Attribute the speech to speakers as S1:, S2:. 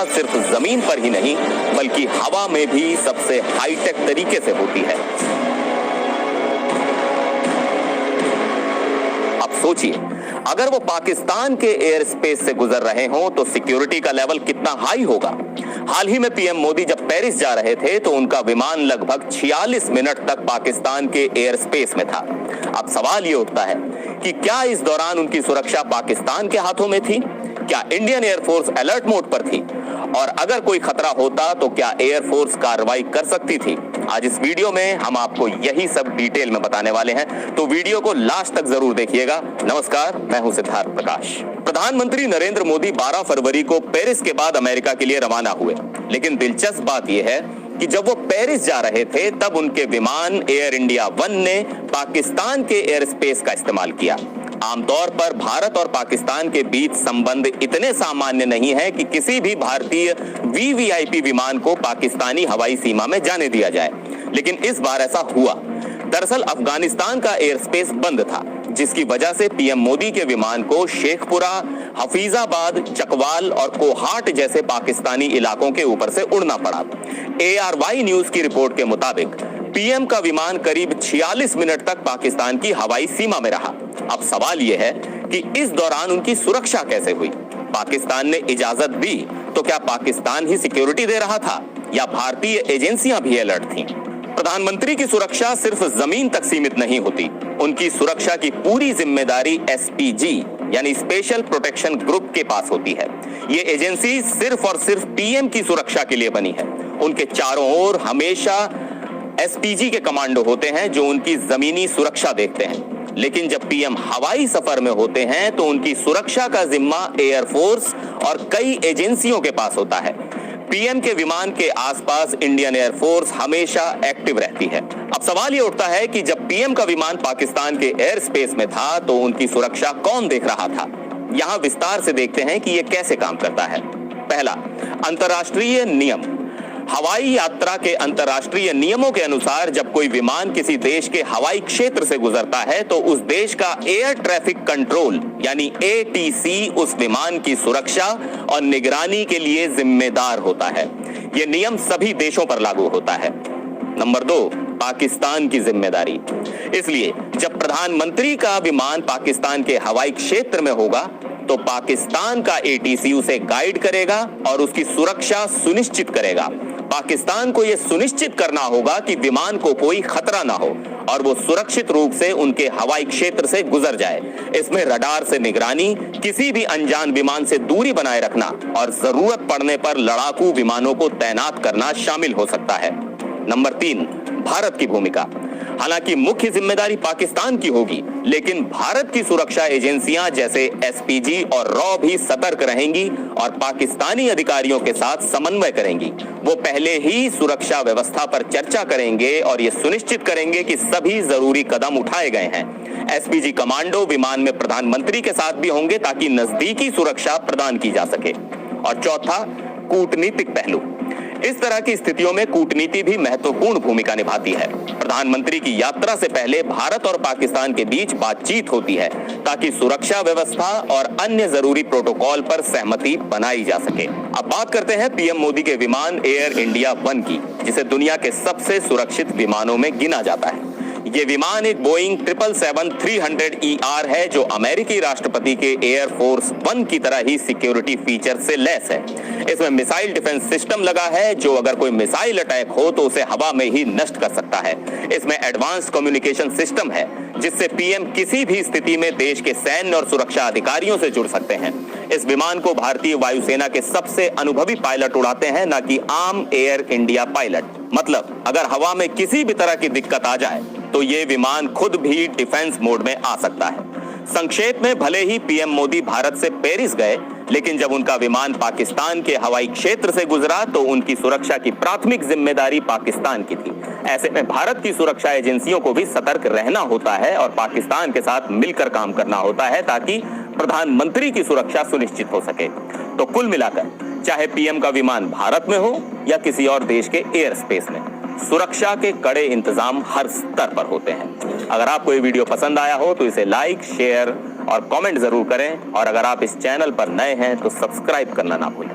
S1: सुरक्षा सिर्फ जमीन पर ही नहीं बल्कि हवा में भी सबसे हाईटेक तरीके से होती है। अब सोचिए, अगर वो पाकिस्तान के एयर स्पेस से गुजर रहे हों तो सिक्योरिटी का लेवल कितना हाई होगा। हाल ही में पीएम मोदी जब पेरिस जा रहे थे तो उनका विमान लगभग 46 मिनट तक पाकिस्तान के एयर स्पेस में था। अब सवाल ये उठता है कि क्या इस दौरान उनकी सुरक्षा पाकिस्तान के हाथों में थी? क्या इंडियन एयरफोर्स अलर्ट मोड पर थी? और अगर कोई खतरा होता तो क्या एयरफोर्स कार्रवाई कर सकती थी? आज इस वीडियो में हम आपको यही सब डिटेल में बताने वाले हैं, तो वीडियो को लास्ट तक जरूर देखिएगा। नमस्कार, मैं हूं सिद्धार्थ प्रकाश। प्रधानमंत्री नरेंद्र मोदी 12 फरवरी को पेरिस के बाद अमेरिका के लिए रवाना हुए, लेकिन दिलचस्प बात यह है कि जब वो पेरिस जा रहे थे तब उनके विमान एयर इंडिया 1 ने पाकिस्तान के एयर स्पेस का इस्तेमाल किया। आमतौर पर भारत और पाकिस्तान के बीच संबंध इतने सामान्य नहीं है कि किसी भी भारतीय वीवीआईपी विमान को पाकिस्तानी हवाई सीमा में जाने दिया जाए, लेकिन इस बार ऐसा हुआ। दरअसल अफगानिस्तान का एयर स्पेस बंद था, जिसकी वजह से पीएम मोदी के विमान को शेखपुरा, हफीजाबाद, चकवाल और कोहाट जैसे पाकिस्तानी इलाकों के ऊपर से उड़ना पड़ा। ARY न्यूज की रिपोर्ट के मुताबिक पीएम का विमान करीब 46 मिनट तक पाकिस्तान की हवाई सीमा में रहा। अब सवाल यह है कि इस दौरान उनकी सुरक्षा कैसे हुई? पाकिस्तान ने इजाजत दी तो क्या पाकिस्तान ही सिक्योरिटी दे रहा था या भारतीय एजेंसियां भी अलर्ट थीं? प्रधानमंत्री की सुरक्षा सिर्फ जमीन तक सीमित नहीं होती, उनकी सुरक्षा की पूरी जिम्मेदारी SPG यानी स्पेशल प्रोटेक्शन ग्रुप के पास होती है। ये एजेंसी सिर्फ और सिर्फ पीएम की सुरक्षा के लिए बनी है। उनके चारों ओर हमेशा SPG के कमांडो होते हैं जो उनकी जमीनी सुरक्षा देखते हैं, लेकिन जब पीएम हवाई सफर में होते हैं तो उनकी सुरक्षा का जिम्मा एयरफोर्स और कई एजेंसियों के पास होता है। पीएम के विमान के आसपास इंडियन एयरफोर्स हमेशा एक्टिव रहती है। अब सवाल ये उठता है कि जब पीएम का विमान पाकिस्तान के एयर स्पेस में था तो उनकी सुरक्षा कौन देख रहा था? यहां विस्तार से देखते हैं कि यह कैसे काम करता है। पहला, अंतर्राष्ट्रीय नियम। हवाई यात्रा के अंतर्राष्ट्रीय नियमों के अनुसार जब कोई विमान किसी देश के हवाई क्षेत्र से गुजरता है तो उस देश का एयर ट्रैफिक कंट्रोल यानी ATC उस विमान की सुरक्षा और निगरानी के लिए जिम्मेदार होता है। यह नियम सभी देशों पर लागू होता है। नंबर 2, पाकिस्तान की जिम्मेदारी। इसलिए जब प्रधानमंत्री का विमान पाकिस्तान के हवाई क्षेत्र में होगा तो पाकिस्तान का ATC उसे गाइड करेगा और उसकी सुरक्षा सुनिश्चित करेगा। पाकिस्तान को यह सुनिश्चित करना होगा कि विमान को कोई खतरा ना हो और वो सुरक्षित रूप से उनके हवाई क्षेत्र से गुजर जाए। इसमें रडार से निगरानी, किसी भी अनजान विमान से दूरी बनाए रखना और जरूरत पड़ने पर लड़ाकू विमानों को तैनात करना शामिल हो सकता है। नंबर 3, भारत की भूमिका। हालांकि मुख्य जिम्मेदारी पाकिस्तान की होगी, लेकिन भारत की सुरक्षा एजेंसियां जैसे SPG और रॉ भी सतर्क रहेंगी और पाकिस्तानी अधिकारियों के साथ समन्वय करेंगी। वो पहले ही सुरक्षा व्यवस्था पर चर्चा करेंगे और ये सुनिश्चित करेंगे कि सभी जरूरी कदम उठाए गए हैं। SPG कमांडो विमान में प्रधानमंत्री के साथ भी होंगे ताकि नजदीकी सुरक्षा प्रदान की जा सके। और चौथा, कूटनीतिक पहलू। इस तरह की स्थितियों में कूटनीति भी महत्वपूर्ण भूमिका निभाती है। प्रधानमंत्री की यात्रा से पहले भारत और पाकिस्तान के बीच बातचीत होती है ताकि सुरक्षा व्यवस्था और अन्य जरूरी प्रोटोकॉल पर सहमति बनाई जा सके। अब बात करते हैं पीएम मोदी के विमान एयर इंडिया 1 की, जिसे दुनिया के सबसे सुरक्षित विमानों में गिना जाता है। ये विमान एक बोइंग 777-300ER है जो अमेरिकी राष्ट्रपति के एयरफोर्स 1 की तरह ही सिक्योरिटी फीचर से लैस है। इसमें मिसाइल डिफेंस सिस्टम लगा है जो अगर कोई मिसाइल अटैक हो तो उसे हवा में ही नष्ट कर सकता है। इसमें एडवांस कम्युनिकेशन सिस्टम है जिससे पीएम किसी भी स्थिति में देश के सैन्य और सुरक्षा अधिकारियों से जुड़ सकते हैं। इस विमान को भारतीय वायुसेना के सबसे अनुभवी पायलट उड़ाते हैं, न कि आम एयर इंडिया पायलट। मतलब अगर हवा में किसी भी तरह की दिक्कत आ जाए तो ये विमान खुद भी डिफेंस मोड में आ सकता है। संक्षेप में, भले ही पीएम मोदी भारत से पेरिस गए, लेकिन जब उनका विमान पाकिस्तान के हवाई क्षेत्र से गुजरा तो उनकी सुरक्षा की प्राथमिक जिम्मेदारी पाकिस्तान की थी। ऐसे में भारत की सुरक्षा एजेंसियों को भी सतर्क रहना होता है और पाकिस्तान के साथ मिलकर काम करना होता है ताकि प्रधानमंत्री की सुरक्षा सुनिश्चित हो सके। तो कुल मिलाकर, चाहे पीएम का विमान भारत में हो या किसी और देश के एयर स्पेस में, सुरक्षा के कड़े इंतजाम हर स्तर पर होते हैं। अगर आपको ये वीडियो पसंद आया हो तो इसे लाइक, शेयर और कमेंट जरूर करें, और अगर आप इस चैनल पर नए हैं तो सब्सक्राइब करना ना भूलें।